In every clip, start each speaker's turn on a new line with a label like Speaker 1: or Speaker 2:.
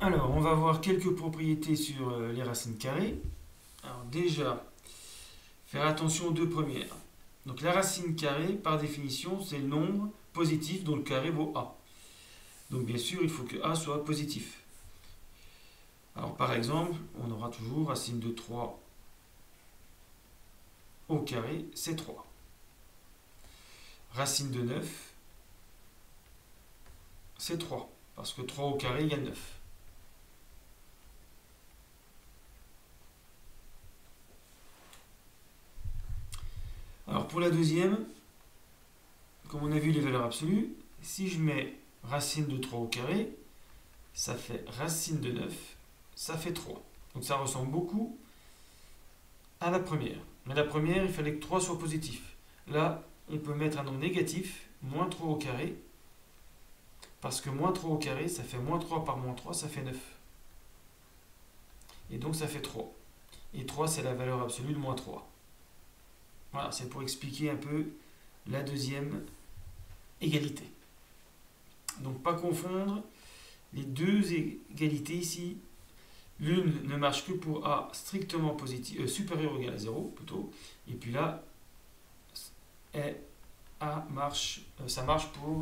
Speaker 1: Alors, on va voir quelques propriétés sur les racines carrées. Alors déjà, faire attention aux deux premières. Donc la racine carrée, par définition, c'est le nombre positif dont le carré vaut a. Donc bien sûr, il faut que a soit positif. Alors par exemple, on aura toujours racine de 3 au carré, c'est 3. Racine de 9, c'est 3, parce que 3 au carré égale 9. Alors pour la deuxième, comme on a vu les valeurs absolues, si je mets racine de 3 au carré, ça fait racine de 9, ça fait 3. Donc ça ressemble beaucoup à la première. Mais la première, il fallait que 3 soit positif. Là, on peut mettre un nombre négatif, moins 3 au carré, parce que moins 3 au carré, ça fait moins 3 par moins 3, ça fait 9. Et donc ça fait 3. Et 3, c'est la valeur absolue de moins 3. Voilà, c'est pour expliquer un peu la deuxième égalité. Donc pas confondre les deux égalités ici. L'une ne marche que pour a strictement positif, supérieur ou égal à 0 plutôt. Et puis là, ça marche pour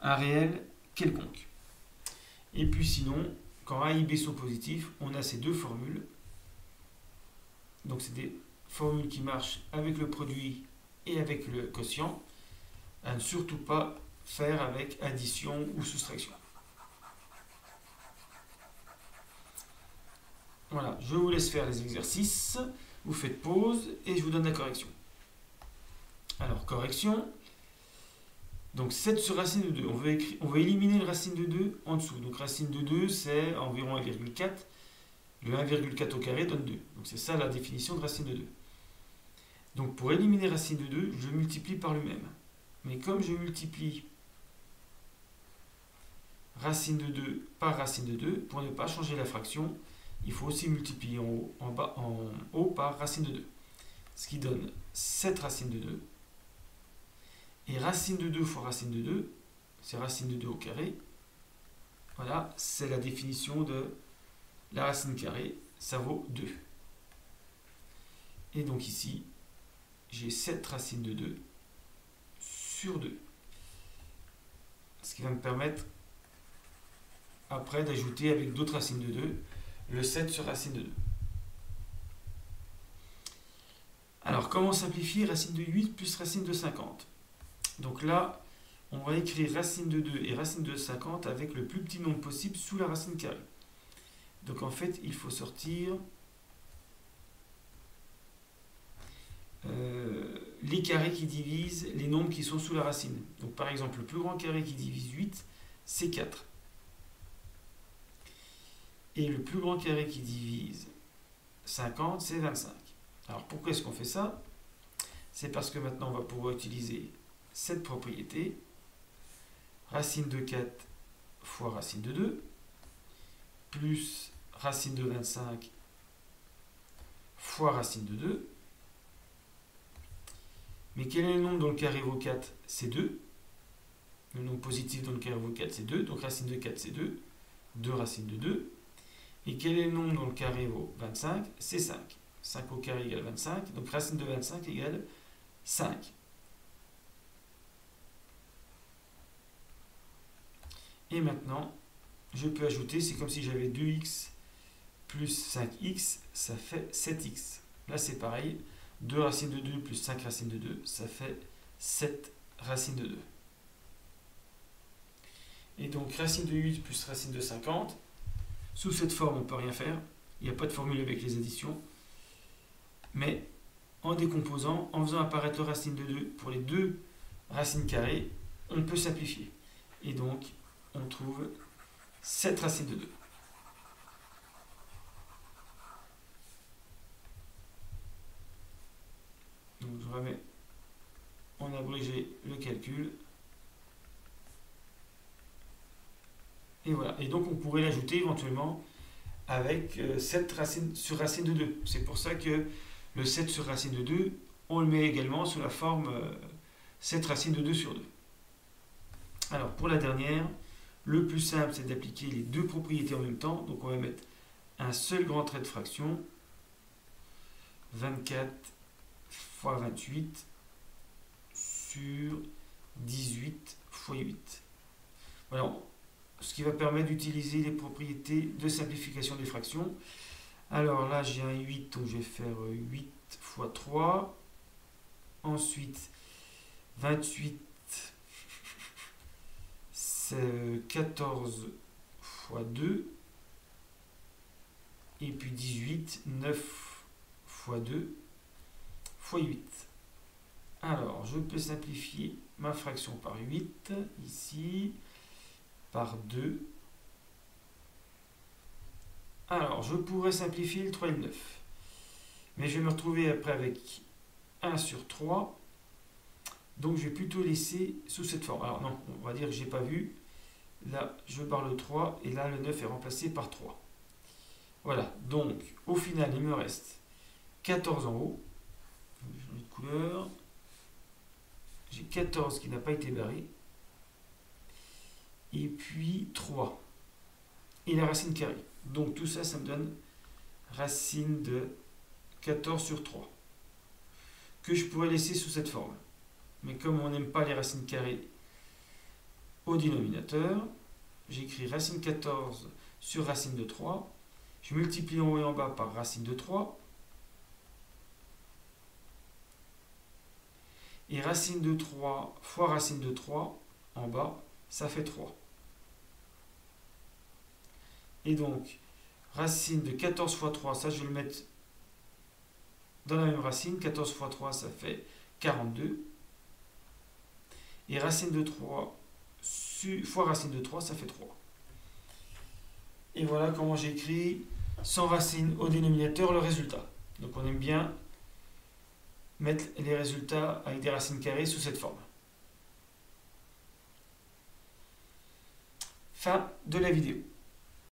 Speaker 1: un réel quelconque. Et puis sinon, quand a et b sont positifs, on a ces deux formules. Donc c'est des formules qui marchent avec le produit et avec le quotient. À ne surtout pas faire avec addition ou soustraction. Voilà, je vous laisse faire les exercices, vous faites pause et je vous donne la correction. Alors, correction. Donc 7 sur racine de 2. On va éliminer le racine de 2 en dessous. Donc racine de 2, c'est environ 1,4. Le 1,4 au carré donne 2. Donc c'est ça la définition de racine de 2. Donc pour éliminer racine de 2, je multiplie par le même. Mais comme je multiplie racine de 2 par racine de 2, pour ne pas changer la fraction, il faut aussi multiplier en haut par racine de 2. Ce qui donne 7 racines de 2. Et racine de 2 fois racine de 2, c'est racine de 2 au carré. Voilà, c'est la définition de la racine carrée, ça vaut 2. Et donc ici, j'ai 7 racines de 2 sur 2. Ce qui va me permettre après d'ajouter avec d'autres racines de 2 le 7 sur racine de 2. Alors, comment simplifier racine de 8 plus racine de 50? Donc là, on va écrire racine de 2 et racine de 50 avec le plus petit nombre possible sous la racine carrée. Donc en fait, il faut sortir les carrés qui divisent les nombres qui sont sous la racine. Donc par exemple, le plus grand carré qui divise 8, c'est 4. Et le plus grand carré qui divise 50, c'est 25. Alors pourquoi est-ce qu'on fait ça? C'est parce que maintenant on va pouvoir utiliser cette propriété, racine de 4 fois racine de 2, plus racine de 25 fois racine de 2. Mais quel est le nombre dont le carré vaut 4? C'est 2. Le nombre positif dont le carré vaut 4, c'est 2. Donc racine de 4, c'est 2. 2 racines de 2. Et quel est le nombre dont le carré vaut 25? C'est 5. 5 au carré égale 25. Donc racine de 25 égale 5. Et maintenant, je peux ajouter, c'est comme si j'avais 2x plus 5x, ça fait 7x. Là, c'est pareil. 2 racines de 2 plus 5 racines de 2, ça fait 7 racines de 2. Et donc, racine de 8 plus racine de 50, sous cette forme, on ne peut rien faire. Il n'y a pas de formule avec les additions. Mais en décomposant, en faisant apparaître le racine de 2 pour les deux racines carrées, on peut simplifier. Et donc, on trouve 7 racines de 2. Donc je remets en abrégé le calcul. Et voilà. Et donc on pourrait l'ajouter éventuellement avec 7 racines sur racine de 2. C'est pour ça que le 7 sur racine de 2, on le met également sous la forme 7 racines de 2 sur 2. Alors pour la dernière, Le plus simple, c'est d'appliquer les deux propriétés en même temps. Donc on va mettre un seul grand trait de fraction. 24 fois 28 sur 18 fois 8. Voilà, ce qui va permettre d'utiliser les propriétés de simplification des fractions. Alors là, j'ai un 8, donc je vais faire 8 fois 3. Ensuite, 28, c'est 14 fois 2. Et puis 18, 9 fois 2 fois 8. Alors, je peux simplifier ma fraction par 8, ici, par 2. Alors, je pourrais simplifier le 3 et le 9. Mais je vais me retrouver après avec 1 sur 3. Donc, je vais plutôt laisser sous cette forme. Alors, non, on va dire que je n'ai pas vu. Là, je barre le 3 et là, le 9 est remplacé par 3. Voilà, donc, au final, il me reste 14 en haut. Je vais changer de couleur. J'ai 14 qui n'a pas été barré. Et puis 3. Et la racine carrée. Donc tout ça, ça me donne racine de 14 sur 3. Que je pourrais laisser sous cette forme. Mais comme on n'aime pas les racines carrées au dénominateur, j'écris racine 14 sur racine de 3. Je multiplie en haut et en bas par racine de 3. Et racine de 3 fois racine de 3 en bas, ça fait 3. Et donc, racine de 14 fois 3, ça je vais le mettre dans la même racine. 14 fois 3, ça fait 42. Et racine de 3 fois racine de 3, ça fait 3. Et voilà comment j'écris sans racine au dénominateur le résultat. Donc on aime bien mettre les résultats avec des racines carrées sous cette forme. Fin de la vidéo.